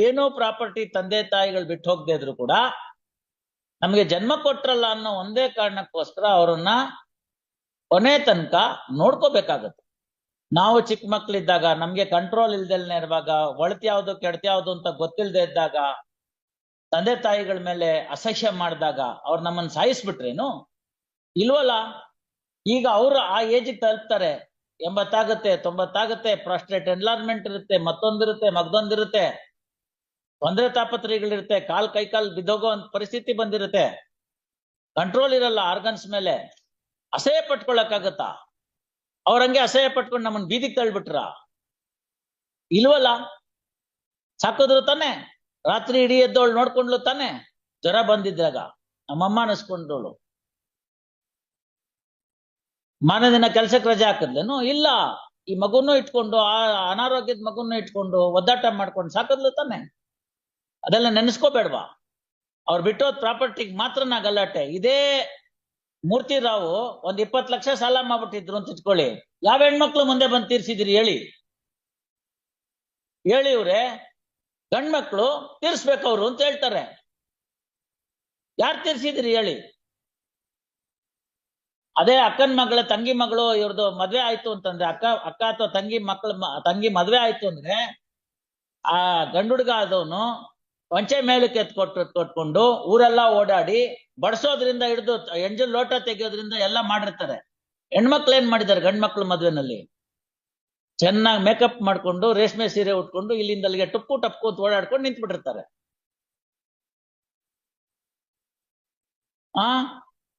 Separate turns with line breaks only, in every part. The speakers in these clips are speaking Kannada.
ಏನೋ ಪ್ರಾಪರ್ಟಿ ತಂದೆ ತಾಯಿಗಳು ಬಿಟ್ಟು ಹೋಗದೆ ಇದ್ರು ಕೂಡ ನಮಗೆ ಜನ್ಮ ಕೊಟ್ರಲ್ಲ ಅನ್ನೋ ಒಂದೇ ಕಾರಣಕ್ಕೋಸ್ಕರ ಅವರನ್ನ ಕೊನೆ ತನಕ ನೋಡ್ಕೋಬೇಕಾಗತ್ತೆ. ನಾವು ಚಿಕ್ಕ ಮಕ್ಳಿದ್ದಾಗ ನಮ್ಗೆ ಕಂಟ್ರೋಲ್ ಇಲ್ದೆಲ್ನೇ ಇರುವಾಗ, ಒಳತಿ ಯಾವ್ದು ಕೆಡತಿ ಯಾವ್ದು ಅಂತ ಗೊತ್ತಿಲ್ಲದೆ ಇದ್ದಾಗ, ತಂದೆ ತಾಯಿಗಳ ಮೇಲೆ ಅಸಹ್ಯ ಮಾಡಿದಾಗ ಅವ್ರು ನಮ್ಮನ್ನ ಸಾಯಿಸ್ಬಿಟ್ರೇನು? ಇಲ್ವಲ್ಲ. ಈಗ ಅವ್ರು ಆ ಏಜ್ ತಲುಪ್ತಾರೆ, 80 ಆಗುತ್ತೆ, 90 ಆಗುತ್ತೆ, ಪ್ರಾಸ್ಟೇಟ್ ಎನ್ಲಾರ್ಜ್ಮೆಂಟ್ ಇರುತ್ತೆ, ಮತ್ತೊಂದಿರುತ್ತೆ, ಮಗದೊಂದಿರುತ್ತೆ, ತೊಂದರೆ ತಾಪತ್ರಗಳಿರುತ್ತೆ, ಕೈಕಾಲ್ ಬಿದ್ದೋಗೋ ಪರಿಸ್ಥಿತಿ ಬಂದಿರುತ್ತೆ, ಕಂಟ್ರೋಲ್ ಇರಲ್ಲ ಆರ್ಗನ್ಸ್ ಮೇಲೆ. ಅಸಹ್ಯ ಪಟ್ಕೊಳಕ್ಕಾಗತ್ತಾ? ಅವ್ರಂಗೆ ಅಸಹ್ಯ ಪಟ್ಕೊಂಡು ನಮ್ಮನ್ನ ಬೀದಿಗೆ ತಳ್ಬಿಟ್ರ? ಇಲ್ವಲ್ಲ. ಸಾಕಿದ್ರು ತಾನೆ, ರಾತ್ರಿ ಇಡೀ ಎದ್ದೋಳು ನೋಡ್ಕೊಂಡ್ಲು ತಾನೆ, ಜ್ವರ ಬಂದಿದ್ದಾಗ ನಮ್ಮಮ್ಮ ಅನಿಸ್ಕೊಂಡೋಳು. ಮಾರನೇ ದಿನ ಕೆಲ್ಸಕ್ಕೆ ರಜೆ ಹಾಕಿದ್ಲೇನು? ಇಲ್ಲ. ಈ ಮಗುನು ಇಟ್ಕೊಂಡು, ಆ ಅನಾರೋಗ್ಯದ ಮಗುನು ಇಟ್ಕೊಂಡು ಒದ್ದಾಟ ಮಾಡ್ಕೊಂಡು ಸಾಕಿದ್ಲು ತಾನೆ. ಅದೆಲ್ಲ ನೆನೆಸ್ಕೋಬೇಡ್ವಾ? ಅವ್ರು ಬಿಟ್ಟೋದ್ ಪ್ರಾಪರ್ಟಿಗೆ ಮಾತ್ರ ನಾ ಗಲಾಟೆ. ಇದೇ ಮೂರ್ತಿ ರಾವು 20 ಲಕ್ಷ ಸಾಲ ಮಾಡ್ಬಿಟ್ಟಿದ್ರು ಅಂತ ಇಟ್ಕೊಳ್ಳಿ, ಯಾವ ಹೆಣ್ಮಕ್ಳು ಮುಂದೆ ಬಂದು ತೀರ್ಸಿದಿರಿ ಹೇಳಿ? ಹೇಳಿ ಇವ್ರೆ, ಗಂಡ್ಮಕ್ಳು ತೀರ್ಸ್ಬೇಕವ್ರು ಅಂತ ಹೇಳ್ತಾರೆ. ಯಾರು ತೀರ್ಸಿದಿರಿ ಹೇಳಿ? ಅದೇ ಅಕ್ಕನ ಮಗಳ ತಂಗಿ ಮಗಳು ಇವ್ರದ್ದು ಮದ್ವೆ ಆಯ್ತು ಅಂತಂದ್ರೆ, ಅಕ್ಕ ಅಥವಾ ತಂಗಿ ಮದ್ವೆ ಆಯ್ತು ಅಂದ್ರೆ, ಆ ಗಂಡುಡ್ಗ ಆದವನು ಕೊಂಚೆ ಮೇಲಕ್ಕೆ ಕೊಟ್ಕೊಂಡು ಊರೆಲ್ಲ ಓಡಾಡಿ ಬಡಿಸೋದ್ರಿಂದ ಹಿಡಿದು ಎಂಜಲ್ ಲೋಟ ತೆಗೆಯೋದ್ರಿಂದ ಎಲ್ಲ ಮಾಡಿರ್ತಾರೆ. ಹೆಣ್ಮಕ್ಳು ಏನ್ ಮಾಡಿದ್ದಾರೆ? ಗಂಡ್ಮಕ್ಳು ಮದ್ವೆನಲ್ಲಿ ಚೆನ್ನಾಗಿ ಮೇಕಪ್ ಮಾಡ್ಕೊಂಡು, ರೇಷ್ಮೆ ಸೀರೆ ಉಟ್ಕೊಂಡು, ಇಲ್ಲಿಂದ ಅಲ್ಲಿಗೆ ಟಪ್ಕು ಅಂತ ಓಡಾಡ್ಕೊಂಡು ನಿಂತ್ಬಿಟ್ಟಿರ್ತಾರೆ.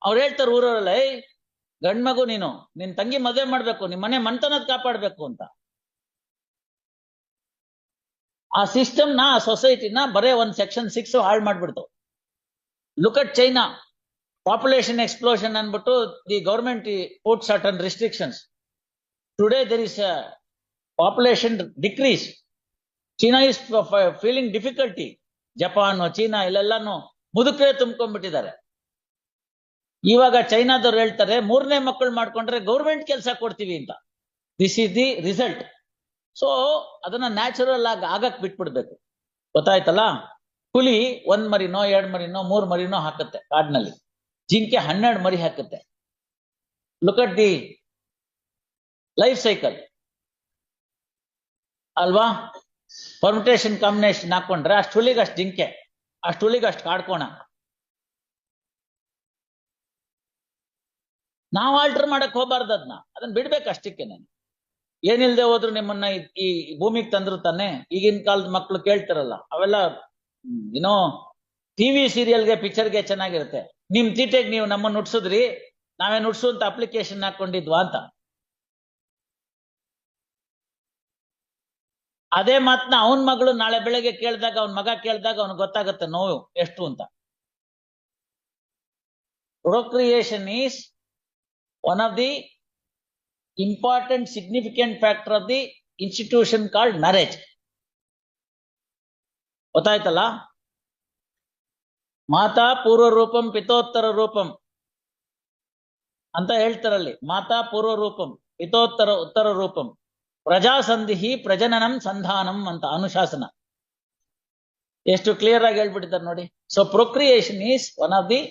ಅವ್ರು ಹೇಳ್ತಾರೆ ಊರವರೆಲ್ಲ, ಗಂಡ್ಮಗು ನೀನು ನಿನ್ ತಂಗಿ ಮದ್ವೆ ಮಾಡ್ಬೇಕು, ನಿಮ್ ಮನೆ ಮನ್ತನದ್ ಕಾಪಾಡ್ಬೇಕು ಅಂತ. ಆ ಸಿಸ್ಟಮ್ನ, ಆ ಸೊಸೈಟಿನ ಬರೇ ಒಂದ್ ಸೆಕ್ಷನ್ 6 ಹಾಳು ಮಾಡ್ಬಿಡ್ತು. Look at China, population explosion ಅನ್ಬಿಟ್ಟು the government put certain restrictions. Today there is a population decrease. China is feeling difficulty. Japan, China ಇಲ್ಲೆಲ್ಲಾನು ಮುದುಕರೇ ತುಂಬ್ಕೊಂಡ್ಬಿಟ್ಟಿದ್ದಾರೆ. ಇವಾಗ ಚೈನಾದವ್ರು ಹೇಳ್ತಾರೆ 3ನೇ ಮಕ್ಕಳು ಮಾಡ್ಕೊಂಡ್ರೆ ಗೌರ್ಮೆಂಟ್ ಕೆಲಸ ಕೊಡ್ತೀವಿ ಅಂತ. This is the result. So ಅದನ್ನ ನ್ಯಾಚುರಲ್ ಆಗಕ್ ಬಿಟ್ಬಿಡ್ಬೇಕು. ಗೊತ್ತಾಯ್ತಲ್ಲ? ಹುಲಿ 1 ಮರಿನೋ 2 ಮರಿನೋ 3 ಮರಿನೋ ಹಾಕುತ್ತೆ ಕಾಡಿನಲ್ಲಿ, ಜಿಂಕೆ 12 ಮರಿ ಹಾಕುತ್ತೆ. Look at the life cycle ಅಲ್ವಾ? ಪರ್ಮಿಟೇಷನ್ ಕಾಂಬಿನೇಷನ್ ಹಾಕೊಂಡ್ರೆ ಅಷ್ಟು ಹುಲಿಗಷ್ಟು ಜಿಂಕೆ, ಅಷ್ಟು ಹುಲಿಗಷ್ಟು ಕಾಡ್ಕೋಣ. ನಾವು ಆಲ್ಟರ್ ಮಾಡಕ್ ಹೋಗ್ಬಾರ್ದು, ಅದನ್ನ ಬಿಡ್ಬೇಕು ಅಷ್ಟಕ್ಕೆ. ನಾನು ಏನಿಲ್ದೆ ಹೋದ್ರು ನಿಮ್ಮನ್ನ ಈ ಭೂಮಿಗೆ ತಂದ್ರು ತಾನೆ. ಈಗಿನ ಕಾಲದ ಮಕ್ಳು ಕೇಳ್ತಾರಲ್ಲ, ಅವೆಲ್ಲ ಏನೋ ಟಿವಿ ಸೀರಿಯಲ್ಗೆ ಪಿಕ್ಚರ್ಗೆ ಚೆನ್ನಾಗಿರುತ್ತೆ. ನಿಮ್ ತೀಟೆಗೆ ನೀವು ನಮ್ಮನ್ನ ನುಡ್ಸುದ್ರಿ, ನಾವೇ ನುಡ್ಸುವಂತ ಅಪ್ಲಿಕೇಶನ್ ಹಾಕೊಂಡಿದ್ವಾ ಅಂತ. ಅದೇ ಮಾತನ್ನ ಅವನ್ ಮಗಳು ನಾಳೆ ಬೆಳಗ್ಗೆ ಕೇಳಿದಾಗ, ಅವನ್ ಮಗ ಕೇಳಿದಾಗ ಅವ್ನಿಗೆ ಗೊತ್ತಾಗುತ್ತೆ ನೋವು ಎಷ್ಟು ಅಂತ. Procreation is one of the important significant factor of the institution called marriage. ಗೊತ್ತಾಯ್ತಲ್ಲ? ಮಾತಾ ಪೂರ್ವ ರೂಪಂ ಪಿತೋತ್ತರ ರೂಪಂ ಅಂತ ಹೇಳ್ತಾರಲ್ಲಿ. ಮಾತಾ ಪೂರ್ವ ರೂಪಂ ಪಿತೋತ್ತರ ಉತ್ತರ ರೂಪಂ ಪ್ರಜಾಸಂಧಿ ಪ್ರಜನನಂ ಸಂಧಾನಂ ಅಂತ ಅನುಶಾಸನ. ಎಷ್ಟು ಕ್ಲಿಯರ್ ಆಗಿ ಹೇಳ್ಬಿಟ್ಟಿದ್ದಾರೆ ನೋಡಿ. So procreation is one of the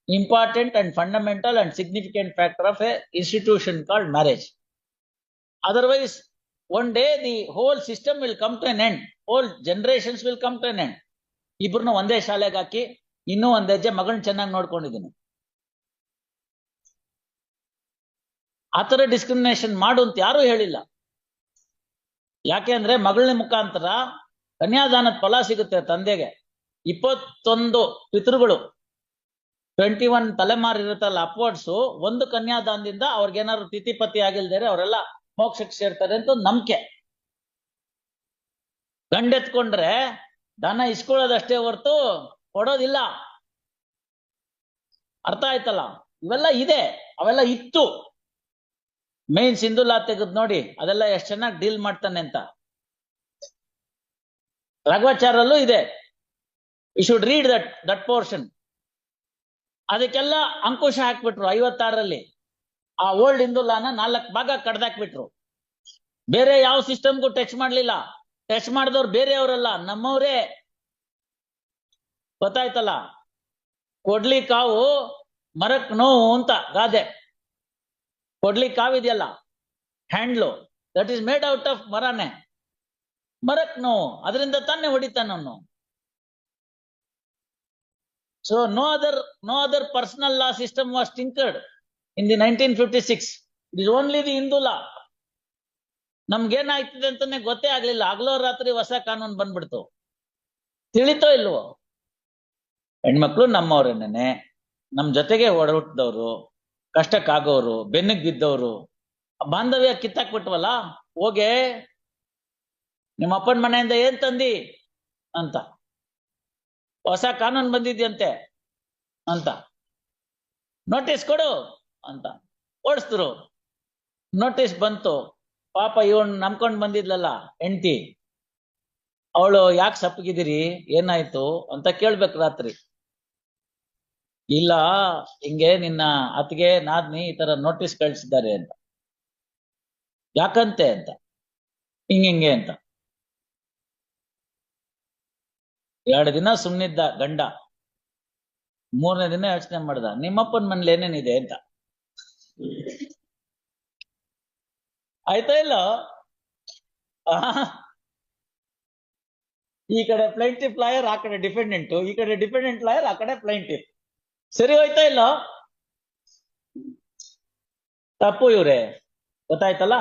important and fundamental and significant factor of a institution called marriage. Otherwise, one day the whole system will come to an end. Whole generations will come to an end. ಇಬ್ರನ್ನ ಒಂದೇ ಶಾಲೆಗೆ ಹಾಕಿ ಇನ್ನೂ ಒಂದ್ ಹೆಜ್ಜೆ ಮಗಳನ್ನ ಚೆನ್ನಾಗಿ ನೋಡ್ಕೊಂಡಿದ್ದೀನಿ. ಆತರ ಡಿಸ್ಕ್ರಿಮಿನೇಷನ್ ಮಾಡು ಅಂತ ಯಾರು ಹೇಳಿಲ್ಲ. ಯಾಕೆ ಅಂದ್ರೆ ಮಗಳನ ಮುಖಾಂತರ ಕನ್ಯಾದಾನದ ಫಲ ಸಿಗುತ್ತೆ ತಂದೆಗೆ. 21 ಪಿತೃಗಳು, 21 ತಲೆಮಾರು ಇರುತ್ತಲ್ಲ ಅಪ್ವರ್ಡ್ಸ್, ಒಂದು ಕನ್ಯಾದಾನದಿಂದ ಅವ್ರಿಗೇನಾದ್ರು ತಿಥಿಪತಿ ಆಗಿಲ್ದೇರೆ ಅವರೆಲ್ಲ ಮೋಕ್ಷಕ್ಕೆ ಸೇರ್ತಾರೆ ಅಂತ ನಂಬಿಕೆ. ಗಂಡೆತ್ಕೊಂಡ್ರೆ ದನ ಇಸ್ಕೊಳ್ಳೋದಷ್ಟೇ ಹೊರ್ತು ಕೊಡೋದಿಲ್ಲ. ಅರ್ಥ ಆಯ್ತಲ್ಲ? ಇವೆಲ್ಲ ಇದೆ, ಅವೆಲ್ಲ ಇತ್ತು. ಮೇನ್ ಸಿಂಧುಲಾ ತೆಗೆದ್ ನೋಡಿ, ಅದೆಲ್ಲ ಎಷ್ಟು ಚೆನ್ನಾಗಿ ಡೀಲ್ ಮಾಡ್ತಾನೆ ಅಂತ. ರಾಘವಾಚಾರ್ಯಲ್ಲೂ ಇದೆ. You should read that portion. ಅದಕ್ಕೆಲ್ಲ ಅಂಕುಶ ಹಾಕ್ಬಿಟ್ರು 56ರಲ್ಲಿ. ಆ ಓಲ್ಡ್ ಹಿಂದುಲಾನ 4 ಭಾಗ ಕಡ್ದಾಕ್ಬಿಟ್ರು. ಬೇರೆ ಯಾವ ಸಿಸ್ಟಮ್ಗೂ ಟಚ್ ಮಾಡ್ಲಿಲ್ಲ. ಟಚ್ ಮಾಡಿದವ್ರು ಬೇರೆಯವರಲ್ಲ, ನಮ್ಮವ್ರೇ. ಗೊತ್ತಾಯ್ತಲ್ಲ? ಕೊಡ್ಲಿ ಕಾವು ಮರಕ್ ನೋವು ಅಂತ ಗಾದೆ. ಕೊಡ್ಲಿ ಕಾವಿದೆಯಲ್ಲ, handle, that is made out of ಮರನೇ. ಮರಕ್ ನೋವು, ಅದರಿಂದ ತಾನೇ ಹೊಡಿತಾನವನು. So no other personal law system was tinkered in the 1956. It is only the Hindu law. ನಮ್ಗೇನಾಯ್ತದೆ ಅಂತಾನೆ ಗೊತ್ತೇ ಆಗ್ಲಿಲ್ಲ. ಆಗ್ಲೋ ರಾತ್ರಿ ಹೊಸ ಕಾನೂನು ಬಂದ್ಬಿಡ್ತು. ತಿಳಿತೋ ಇಲ್ವೋ? ಹೆಣ್ಮಕ್ಳು ನಮ್ಮವ್ರೇನೇನೆ, ನಮ್ ಜೊತೆಗೆ ಒಡಹುಟ್ಟಿದವ್ರು, ಕಷ್ಟಕ್ಕಾಗೋರು, ಬೆನ್ನಿಗೆ ಬಿದ್ದವ್ರು. ಬಾಂಧವ್ಯ ಕಿತ್ತಾಕ್ಬಿಟ್ವಲ್ಲ. ಹೋಗೆ ನಿಮ್ಮ ಅಪ್ಪನ ಮನೆಯಿಂದ ಏನ್ ತಂದಿ ಅಂತ, ಹೊಸ ಕಾನೂನು ಬಂದಿದ್ಯಂತೆ ಅಂತ, ನೋಟಿಸ್ ಕೊಡು ಅಂತ ಓಡಿಸಿದ್ರು. ನೋಟಿಸ್ ಬಂತು. ಪಾಪ ಇವನ್ ನಂಬ್ಕೊಂಡ್ ಬಂದಿದ್ಲಲ್ಲ ಹೆಂಡತಿ, ಅವಳು ಯಾಕೆ ಸಪ್ಪಗಿದ್ದೀರಿ, ಏನಾಯ್ತು ಅಂತ ಕೇಳ್ಬೇಕು ರಾತ್ರಿ. ಇಲ್ಲ, ಹಿಂಗೆ ನಿನ್ನ ಅತ್ತಿಗೆ ನಾದ್ನಿ ಈ ತರ ನೋಟಿಸ್ ಕಳ್ಸಿದ್ದಾರೆ ಅಂತ. ಯಾಕಂತೆ ಅಂತ, ಹಿಂಗೆ ಅಂತ. 2 ದಿನ ಸುಮ್ನಿದ್ದ ಗಂಡ. 3ನೇ ದಿನ ಯೋಚನೆ ಮಾಡ್ದ, ನಿಮ್ಮಪ್ಪನ ಮನೇಲಿ ಏನೇನಿದೆ ಅಂತ. ಆಯ್ತಾ ಇಲ್ಲ? ಈ ಕಡೆ ಪ್ಲೈಂಟಿಫ್ ಲಾಯರ್, ಆ ಕಡೆ ಡಿಫೆಂಡೆಂಟ್, ಈ ಕಡೆ ಡಿಫೆಂಡೆಂಟ್ ಲಾಯರ್, ಆ ಕಡೆ ಪ್ಲೈಂಟಿಫ್. ಸರಿ ಹೋಯ್ತಾ ಇಲ್ಲ? ತಪ್ಪು ಇವ್ರೆ. ಗೊತ್ತಾಯ್ತಲ್ಲ?